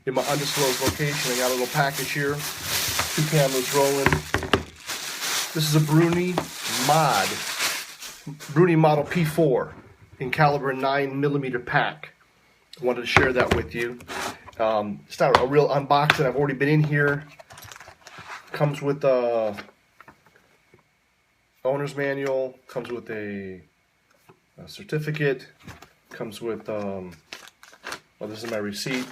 in my undisclosed location. I got a little package here, 2 cameras rolling. This is a Bruni model P4 in caliber 9mm pack. I wanted to share that with you. It's not a real unboxing. I've already been in here. Comes with a owner's manual. Comes with a certificate. Comes with well, this is my receipt.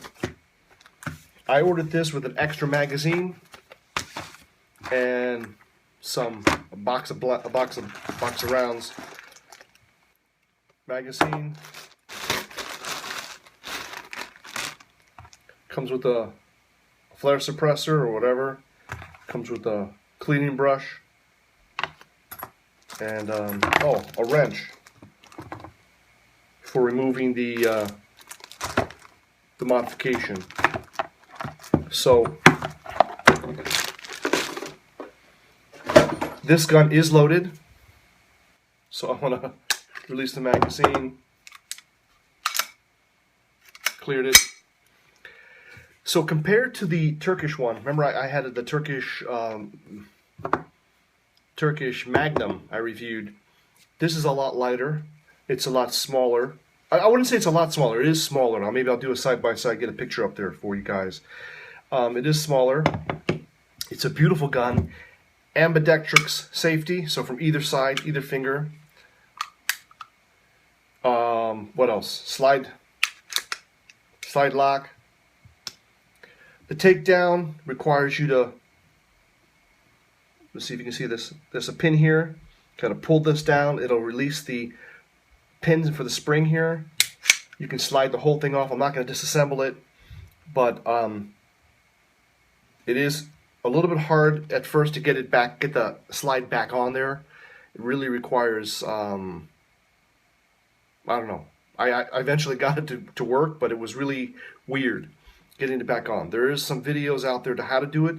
I ordered this with an extra magazine and a box of rounds. Magazine. Comes with a flare suppressor or whatever. Comes with a cleaning brush and oh, a wrench for removing the modification. So this gun is loaded. So I want to release the magazine. Cleared it. So compared to the Turkish one, remember I had the Turkish Magnum I reviewed. This is a lot lighter. It's a lot smaller. I wouldn't say it's a lot smaller. It is smaller. Now maybe I'll do a side-by-side, get a picture up there for you guys. It is smaller. It's a beautiful gun. Ambidextrous safety, so from either side, either finger. What else? Slide lock. The takedown requires you to, let's see if you can see this. There's a pin here. Kind of pull this down. It'll release the pins for the spring here. You can slide the whole thing off. I'm not going to disassemble it, but it is a little bit hard at first to get it back, get the slide back on there. It really requires, I don't know. I eventually got it to work, but it was really weird getting it back on. There is some videos out there to how to do it,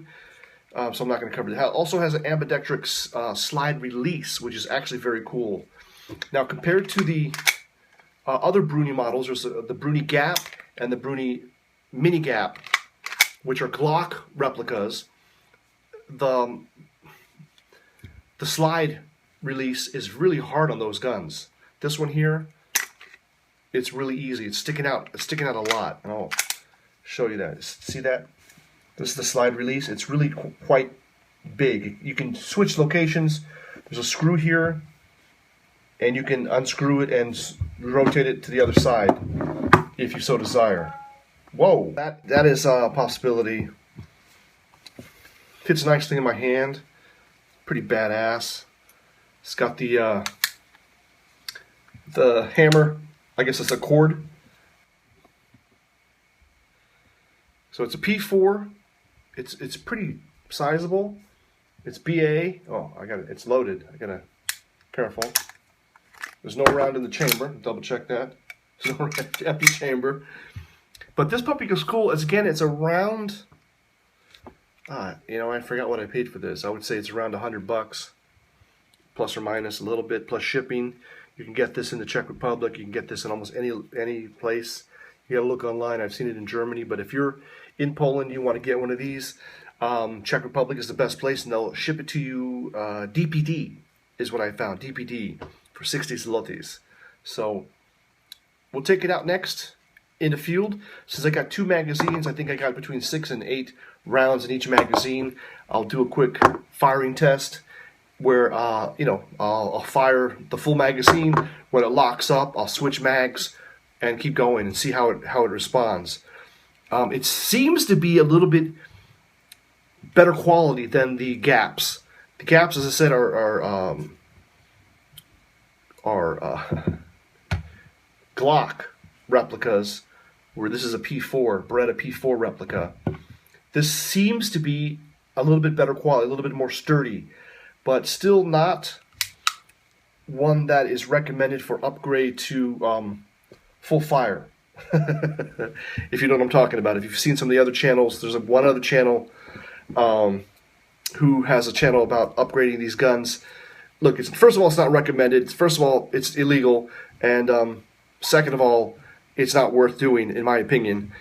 so I'm not going to cover it. It also has an ambidextrous slide release, which is actually very cool. Now, compared to the other Bruni models, there's the Bruni Gap and the Bruni Mini Gap, which are Glock replicas. The slide release is really hard on those guns. This one here, it's really easy. It's sticking out. It's sticking out a lot. And I'll show you that. See that? This is the slide release. It's really quite big. You can switch locations. There's a screw here, and you can unscrew it and rotate it to the other side if you so desire. Whoa, that is a possibility. Fits nicely in my hand. Pretty badass. It's got the hammer. I guess it's a cord. So it's a P4. It's pretty sizable. It's BA. Oh, I got it. It's loaded. I gotta careful. There's no round in the chamber. Double check that. There's no empty chamber. But this puppy goes cool. As again, it's around. You know, I forgot what I paid for this. I would say it's around $100, plus or minus a little bit, plus shipping. You can get this in the Czech Republic. You can get this in almost any place. You gotta look online. I've seen it in Germany. But if you're in Poland, you want to get one of these, Czech Republic is the best place, and they'll ship it to you. DPD is what I found. DPD for 60 zlotys. So we'll take it out next in the field. Since I got 2 magazines, I think I got between 6 and 8 rounds in each magazine. I'll do a quick firing test where you know, I'll fire the full magazine. When it locks up, I'll switch mags and keep going and see how it responds. It seems to be a little bit better quality than the Gaps. The Gaps, as I said, are Glock replicas, where this is a P4, Beretta P4 replica. This seems to be a little bit better quality, a little bit more sturdy, but still not one that is recommended for upgrade to full fire. If you know what I'm talking about. If you've seen some of the other channels, there's one other channel who has a channel about upgrading these guns. Look, first of all, it's not recommended. First of all, it's illegal. And second of all, it's not worth doing, in my opinion.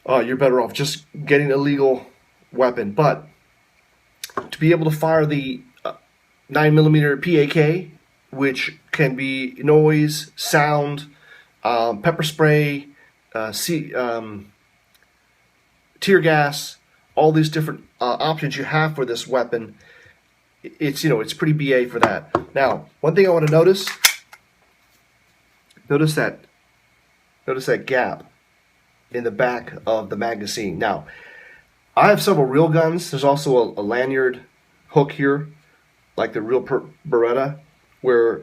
you're better off just getting a legal weapon. But to be able to fire the 9mm PAK, which can be noise, sound, pepper spray, tear gas, all these different options you have for this weapon, it's it's pretty BA for that. Now, one thing I want to notice that gap in the back of the magazine. Now, I have several real guns. There's also a lanyard hook here, like the real Beretta, where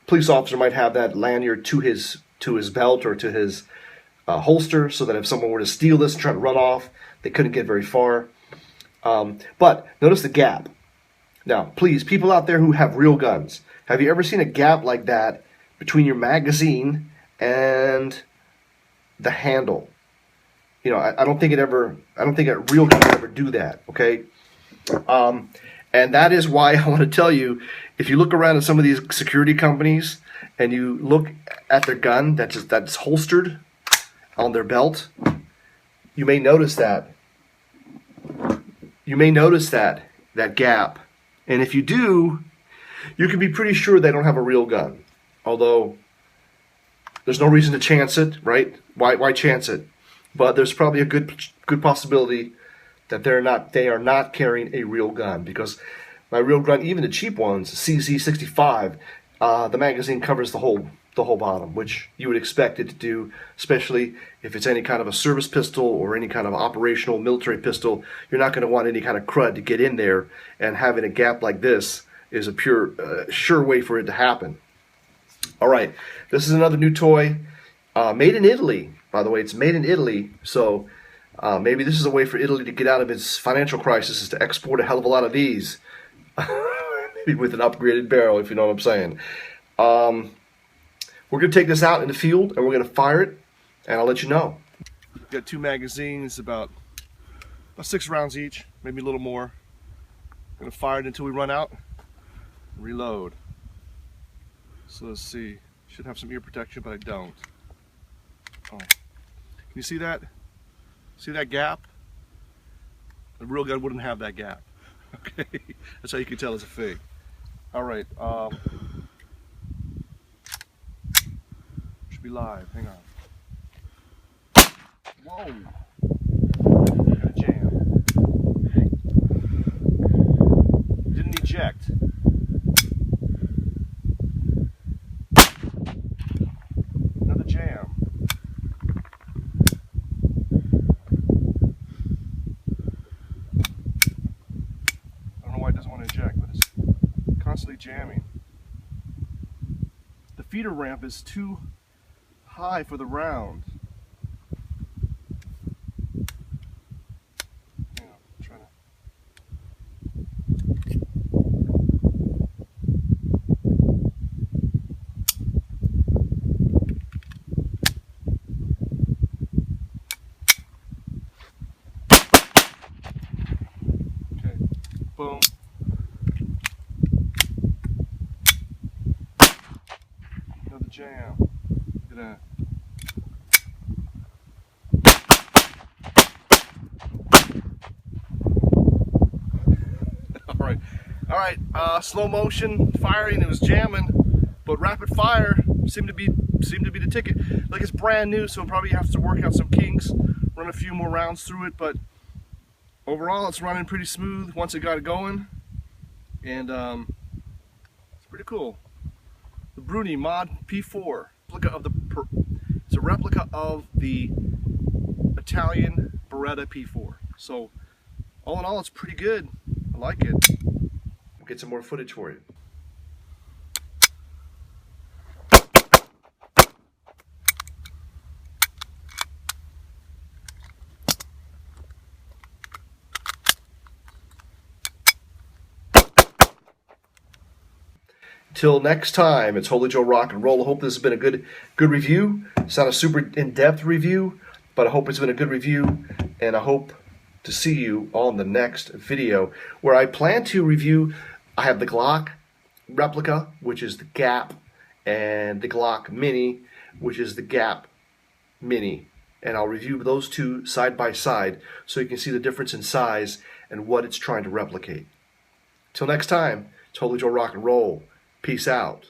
police officer might have that lanyard to his belt or to his holster, so that if someone were to steal this and try to run off, they couldn't get very far. But notice the gap. Now, please, people out there who have real guns, have you ever seen a gap like that between your magazine and the handle? I don't think a real gun would ever do that. Okay, and that is why I want to tell you, if you look around at some of these security companies and you look at their gun that's holstered on their belt, you may notice that. That gap. And if you do, you can be pretty sure they don't have a real gun. Although there's no reason to chance it, right? Why chance it? But there's probably a good possibility that they are not carrying a real gun, because my real gun, even the cheap ones, CZ65, the magazine covers the whole bottom, which you would expect it to do, especially if it's any kind of a service pistol or any kind of operational military pistol. You're not going to want any kind of crud to get in there, and having a gap like this is a sure way for it to happen. All right, this is another new toy, made in Italy. By the way, it's made in Italy, so maybe this is a way for Italy to get out of its financial crisis, is to export a hell of a lot of these, maybe with an upgraded barrel, if you know what I'm saying. We're going to take this out in the field, and we're going to fire it, and I'll let you know. We've got 2 magazines, about 6 rounds each, maybe a little more. I'm going to fire it until we run out, reload. So let's see, should have some ear protection, but I don't. Oh. Can you see that? See that gap? The real gun wouldn't have that gap. Okay, that's how you can tell it's a fake. All right, should be live. Hang on. Whoa! Got a jam. Didn't eject. Another jam. Constantly jamming. The feeder ramp is too high for the round. Hang on, I'm trying to. Okay, boom. Jam. Look at that. All right. Slow motion firing. It was jamming, but rapid fire seemed to be the ticket. Like, it's brand new, so probably have to work out some kinks, run a few more rounds through it. But overall, it's running pretty smooth once it got it going, and it's pretty cool. The Bruni Mod P4, it's a replica of the Italian Beretta P4. So all in all, it's pretty good. I like it. I'll get some more footage for you. Till next time, it's Holy Joe Rock and Roll. I hope this has been a good review. It's not a super in-depth review, but I hope it's been a good review, and I hope to see you on the next video, where I plan to review. I have the Glock Replica, which is the Gap, and the Glock Mini, which is the Gap Mini. and I'll review those two side by side so you can see the difference in size and what it's trying to replicate. Till next time, totally Joe Rock and Roll. Peace out.